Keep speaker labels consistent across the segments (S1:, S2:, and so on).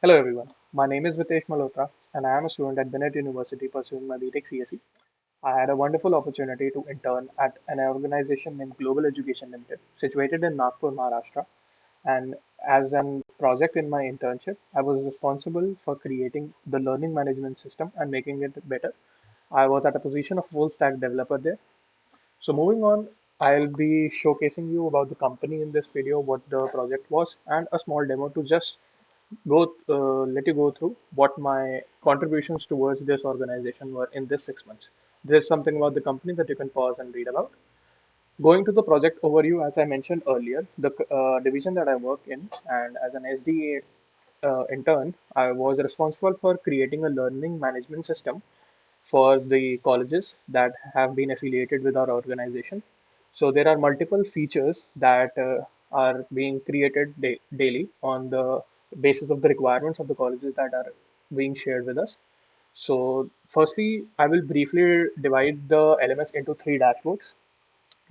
S1: Hello everyone, my name is Vitesh Malhotra and I am a student at Bennett University pursuing my BTech CSE. I had a wonderful opportunity to intern at an organization named Global Education Limited, situated in Nagpur, Maharashtra. And as an project in my internship, I was responsible for creating the learning management system and making it better. I was at a position of full stack developer there. So moving on, I'll be showcasing you about the company in this video, what the project was, and a small demo to just let you go through what my contributions towards this organization were in this 6 months. There's something about the company that you can pause and read about. Going to the project overview, as I mentioned earlier, the division that I work in, and as an SDA intern, I was responsible for creating a learning management system for the colleges that have been affiliated with our organization. So there are multiple features that are being created daily on the basis of the requirements of the colleges that are being shared with us. So firstly, I will briefly divide the LMS into three dashboards.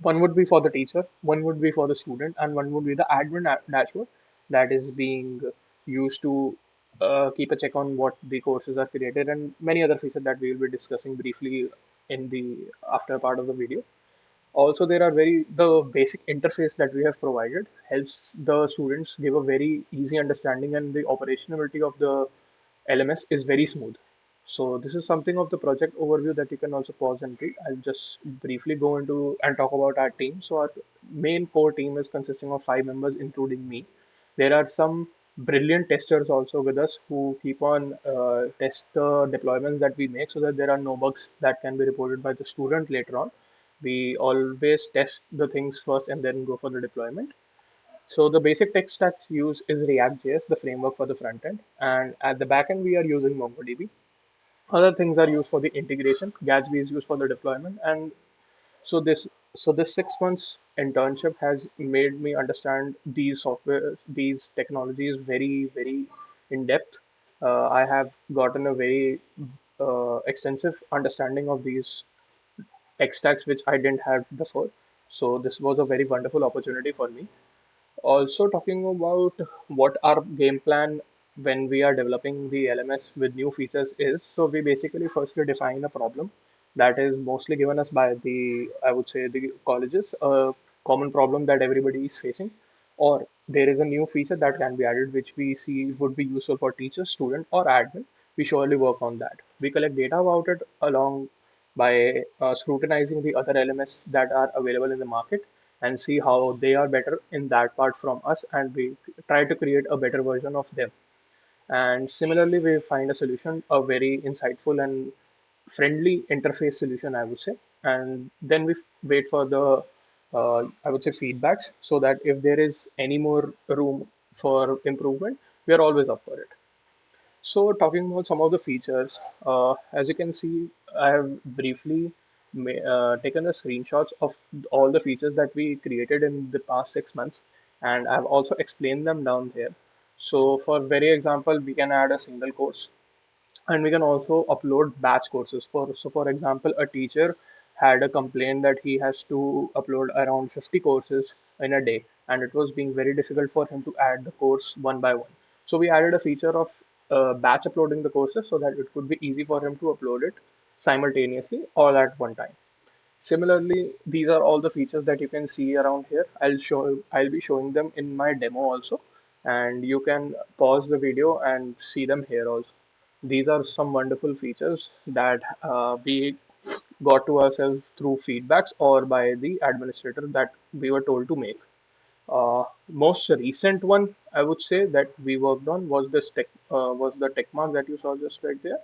S1: One would be for the teacher, one would be for the student, and one would be the admin dashboard that is being used to keep a check on what the courses are created and many other features that we will be discussing briefly in the after part of the video. Also, there are the basic interface that we have provided helps the students give a very easy understanding, and the operationality of the LMS is very smooth. So this is something of the project overview that you can also pause and read. I'll just briefly go into and talk about our team. So our main core team is consisting of 5 members, including me. There are some brilliant testers also with us who keep on test the deployments that we make so that there are no bugs that can be reported by the student later on. We always test the things first and then go for the deployment. So the basic tech stack used is React.js, the framework for the front end, and at the back end we are using MongoDB. Other things are used for the integration. Gatsby is used for the deployment, and so this 6 months internship has made me understand these software, these technologies very in depth. I have gotten a very extensive understanding of these tech stacks which I didn't have before. So this was a very wonderful opportunity for me. Also, talking about what our game plan when we are developing the LMS with new features is, so we basically firstly define a problem that is mostly given us by the, I would say, the colleges, a common problem that everybody is facing, or there is a new feature that can be added which we see would be useful for teachers, student, or admin. We surely work on that. We collect data about it along by scrutinizing the other LMS that are available in the market and see how they are better in that part from us, and we try to create a better version of them. And similarly, we find a solution, a very insightful and friendly interface solution, I would say. And then we wait for the, I would say, feedbacks so that if there is any more room for improvement, we are always up for it. So, talking about some of the features, as you can see, I have briefly taken the screenshots of all the features that we created in the past 6 months, and I've also explained them down here. So, for very example, we can add a single course, and we can also upload batch courses. For example, a teacher had a complaint that he has to upload around 50 courses in a day, and it was being very difficult for him to add the course one by one. So we added a feature of batch uploading the courses so that it could be easy for him to upload it simultaneously all at one time. Similarly, these are all the features that you can see around here. I'll be showing them in my demo also, and you can pause the video and see them here also. These are some wonderful features that we got to ourselves through feedbacks or by the administrator that we were told to make. Most recent one I would say that we worked on was was the tech mark that you saw just right there.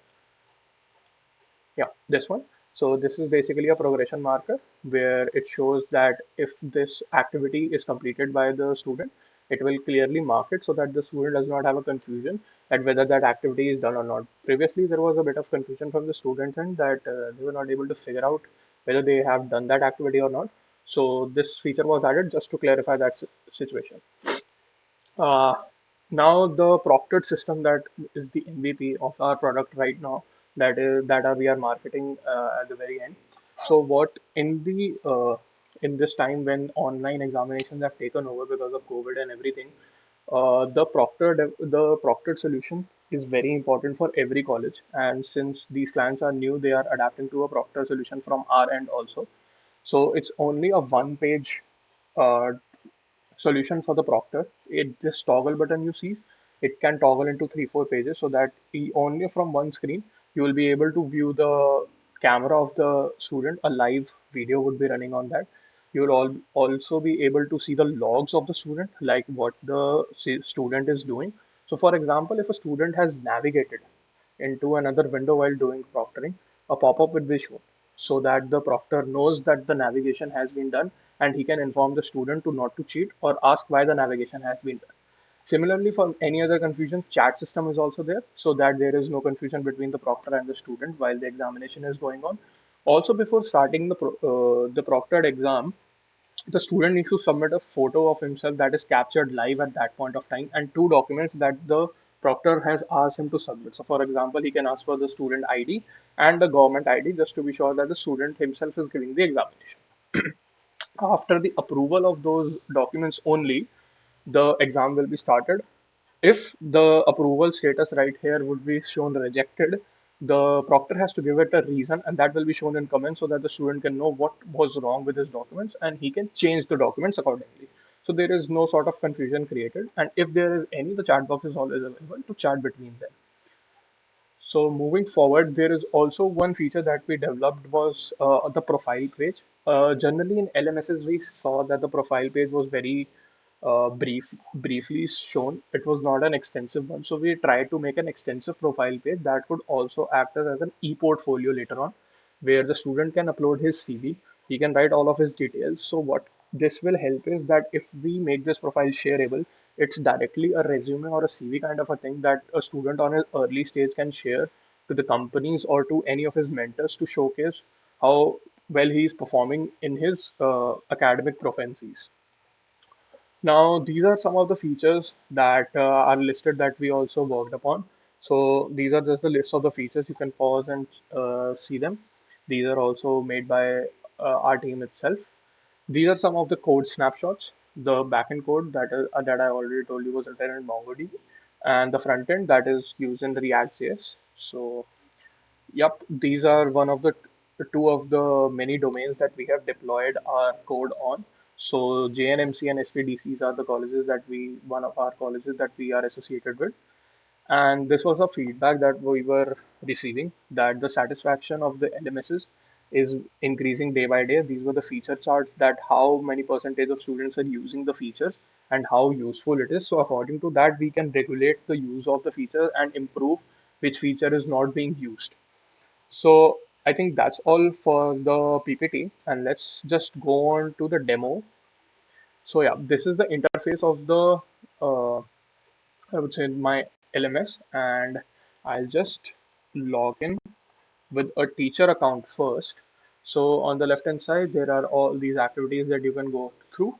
S1: Yeah, this one. So this is basically a progression marker where it shows that if this activity is completed by the student, it will clearly mark it so that the student does not have a confusion at whether that activity is done or not. Previously, there was a bit of confusion from the students and that they were not able to figure out whether they have done that activity or not. So this feature was added just to clarify that situation. Uh, Now the proctored system that is the MVP of our product right now that are we are marketing at the very end. So what in this time when online examinations have taken over because of COVID and everything, the proctored solution. is very important for every college. And since these clients are new, they are adapting to a Proctor solution from our end also. So it's only a one-page uh, solution for the Proctor. This toggle button you see, it can toggle into three, 4 pages so that only from one screen you will be able to view the camera of the student. A live video would be running on that. You will also be able to see the logs of the student, like what the student is doing. So, for example, if a student has navigated into another window while doing proctoring, a pop-up will be shown so that the proctor knows that the navigation has been done and he can inform the student to not to cheat or ask why the navigation has been done. Similarly, for any other confusion, chat system is also there so that there is no confusion between the proctor and the student while the examination is going on. Also, before starting the proctored exam, the student needs to submit a photo of himself that is captured live at that point of time and two documents that the proctor has asked him to submit. So, for example, he can ask for the student ID and the government ID just to be sure that the student himself is giving the examination. After the approval of those documents only, the exam will be started. If the approval status right here would be shown rejected, the proctor has to give it a reason, and that will be shown in comments so that the student can know what was wrong with his documents and he can change the documents accordingly. So there is no sort of confusion created, and if there is any, the chat box is always available to chat between them. So moving forward, there is also one feature that we developed was the profile page. Generally in LMSs, we saw that the profile page was very briefly shown. It was not an extensive one. So we tried to make an extensive profile page that would also act as an e-portfolio later on, where the student can upload his CV. He can write all of his details. So what this will help is that if we make this profile shareable, it's directly a resume or a CV kind of a thing that a student on his early stage can share to the companies or to any of his mentors to showcase how well he's performing in his academic proficiencies. Now, these are some of the features that are listed that we also worked upon. So these are just the list of the features. You can pause and see them. These are also made by our team itself. These are some of the code snapshots. The backend code that I already told you was written in MongoDB, and the front end that is used in the React.js. So, yep, these are one of the two of the many domains that we have deployed our code on. So JNMC and SPDCs are the colleges that one of our colleges that we are associated with. And this was a feedback that we were receiving that the satisfaction of the LMSs is increasing day by day. These were the feature charts that how many percentage of students are using the features and how useful it is. So according to that, we can regulate the use of the feature and improve which feature is not being used. So I think that's all for the PPT, and let's just go on to the demo. So yeah, this is the interface of the I would say my LMS, and I'll just log in with a teacher account first. So on the left hand side, there are all these activities that you can go through.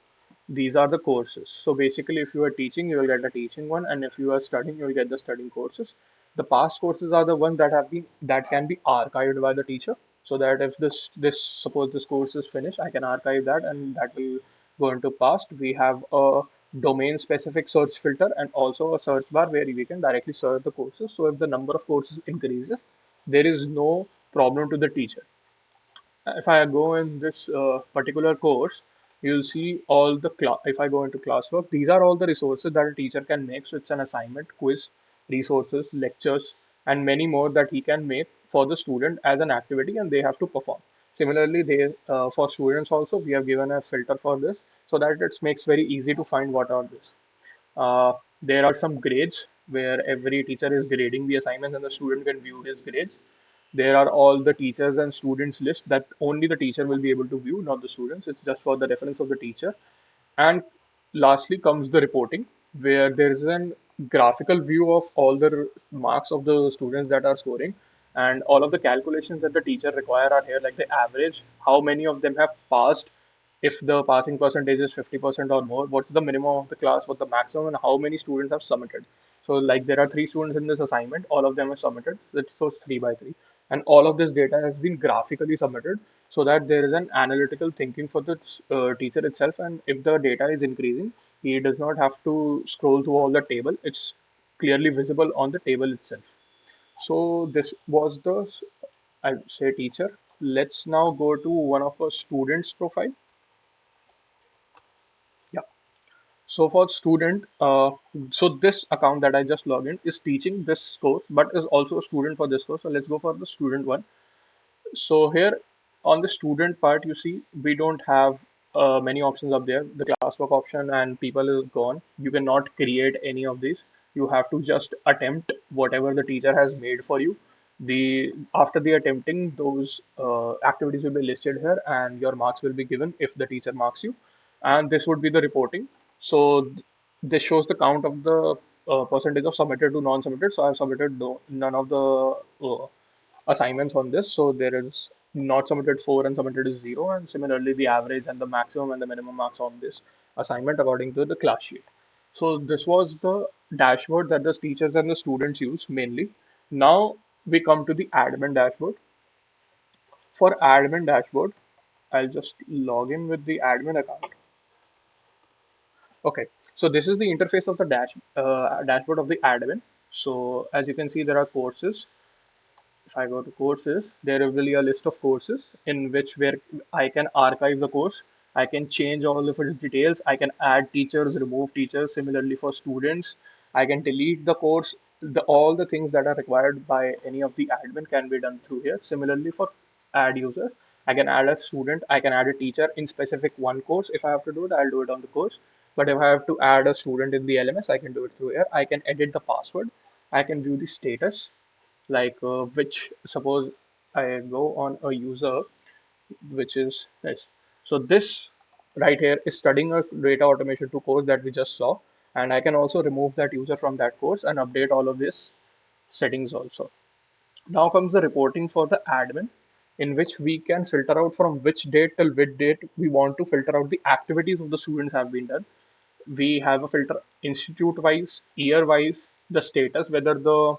S1: These are the courses. So basically, if you are teaching, you will get the teaching one, and if you are studying, you will get the studying courses. The past courses are the ones that can be archived by the teacher, so that if this suppose this course is finished, I can archive that, and that will go into past. We have a domain specific search filter and also a search bar where we can directly search the courses. So if the number of courses increases, there is no problem to the teacher. If I go in this particular course, you'll see all the class. If I go into classwork, these are all the resources that a teacher can make. So it's an assignment, quiz, resources, lectures, and many more that he can make for the student as an activity, and they have to perform. Similarly, they for students also we have given a filter for this so that it makes very easy to find what are this. There are some grades where every teacher is grading the assignments and the student can view his grades. There are all the teachers and students list that only the teacher will be able to view, not the students. It's just for the reference of the teacher. And lastly comes the reporting, where there is an graphical view of all the marks of the students that are scoring, and all of the calculations that the teacher require are here, like the average, how many of them have passed, if the passing percentage is 50% or more, what's the minimum of the class, what the maximum, and how many students have submitted. So like there are three students in this assignment, all of them have submitted. That shows 3 by 3, and all of this data has been graphically submitted so that there is an analytical thinking for the teacher itself. And if the data is increasing, he does not have to scroll through all the table. It's clearly visible on the table itself. So this was the, I'd say, teacher. Let's now go to one of our students' profile. Yeah. So for student, so this account that I just logged in is teaching this course, but is also a student for this course. So let's go for the student one. So here on the student part, you see we don't have many options up there. The classwork option and people is gone. You cannot create any of these. You have to just attempt whatever the teacher has made for you. The after the attempting, those activities will be listed here, and your marks will be given if the teacher marks you. And this would be the reporting. So this shows the count of the percentage of submitted to non-submitted. So I've submitted none of the assignments on this. So there is not submitted 4 and submitted is 0. And similarly, the average and the maximum and the minimum marks on this assignment according to the class sheet. So this was the dashboard that the teachers and the students use mainly. Now we come to the admin dashboard. For admin dashboard, I'll just log in with the admin account. Okay, so this is the interface of the dashboard of the admin. So as you can see, there are courses. If I go to courses, there will be a list of courses in which where I can archive the course. I can change all of its details. I can add teachers, remove teachers. Similarly for students, I can delete the course. All the things that are required by any of the admin can be done through here. Similarly for add users, I can add a student. I can add a teacher in specific one course. If I have to do it, I'll do it on the course. But if I have to add a student in the LMS, I can do it through here. I can edit the password. I can view the status like which suppose I go on a user which is this. So this right here is studying a data automation 2 course that we just saw, and I can also remove that user from that course and update all of this settings also. Now comes the reporting for the admin, in which we can filter out from which date till which date we want to filter out the activities of the students have been done. We have a filter institute wise, year wise, the status, whether the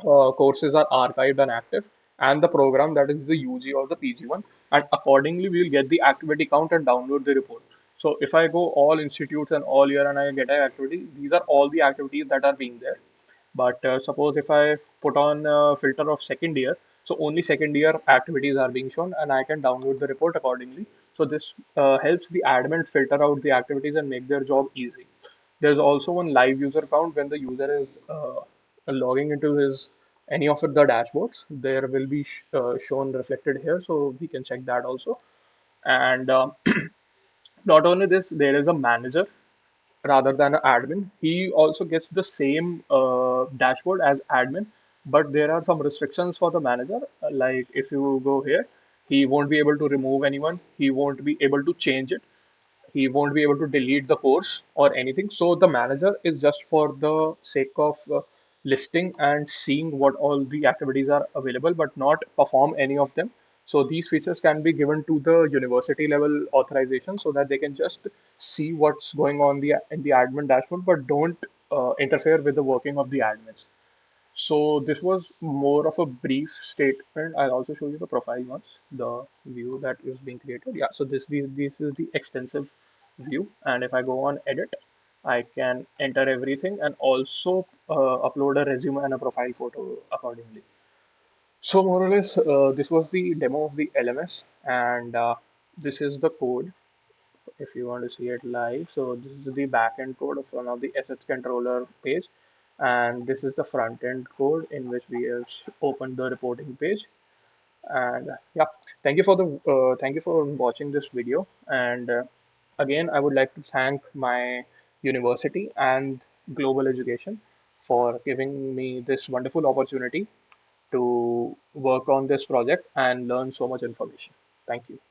S1: courses are archived and active, and the program that is the UG or the PG one. And accordingly, we will get the activity count and download the report. So if I go all institutes and all year and I get an activity, these are all the activities that are being there. But suppose if I put on a filter of second year, so only second year activities are being shown and I can download the report accordingly. So this helps the admin filter out the activities and make their job easy. There's also one live user count when the user is logging into his any of the dashboards. There will be shown reflected here, so we can check that also. And not only this, there is a manager rather than an admin. He also gets the same dashboard as admin, but there are some restrictions for the manager. Like if you go here, he won't be able to remove anyone. He won't be able to change it. He won't be able to delete the course or anything. So the manager is just for the sake of listing and seeing what all the activities are available, but not perform any of them. So these features can be given to the university level authorization so that they can just see what's going on in the admin dashboard, but don't interfere with the working of the admins. So this was more of a brief statement. I'll also show you the profile once, the view that is being created. Yeah, so this is the extensive view. And if I go on edit, I can enter everything and also upload a resume and a profile photo accordingly. So more or less, this was the demo of the LMS, and this is the code if you want to see it live. So this is the backend code of one of the assets controller page, and this is the front end code in which we have opened the reporting page. And yeah, thank you for watching this video. And again, I would like to thank my university and Global Education for giving me this wonderful opportunity to work on this project and learn so much information. Thank you.